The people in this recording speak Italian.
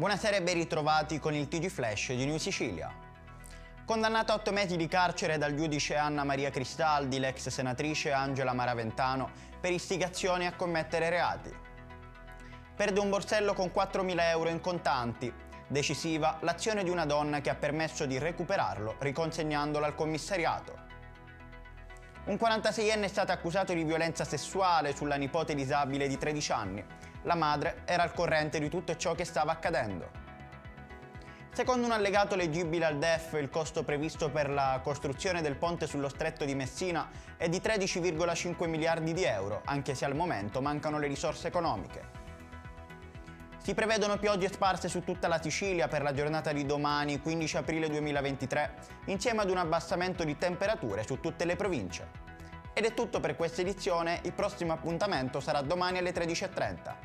Buonasera e ben ritrovati con il TG Flash di New Sicilia. Condannata a 8 mesi di carcere dal giudice Anna Maria Cristaldi, l'ex senatrice Angela Maraventano per istigazione a commettere reati. Perde un borsello con 4.000 euro in contanti. Decisiva l'azione di una donna che ha permesso di recuperarlo riconsegnandolo al commissariato. Un 46enne è stato accusato di violenza sessuale sulla nipote disabile di 13 anni. La madre era al corrente di tutto ciò che stava accadendo. Secondo un allegato leggibile al DEF, il costo previsto per la costruzione del ponte sullo Stretto di Messina è di 13,5 miliardi di euro, anche se al momento mancano le risorse economiche. Si prevedono piogge sparse su tutta la Sicilia per la giornata di domani, 15 aprile 2023, insieme ad un abbassamento di temperature su tutte le province. Ed è tutto per questa edizione, il prossimo appuntamento sarà domani alle 13:30.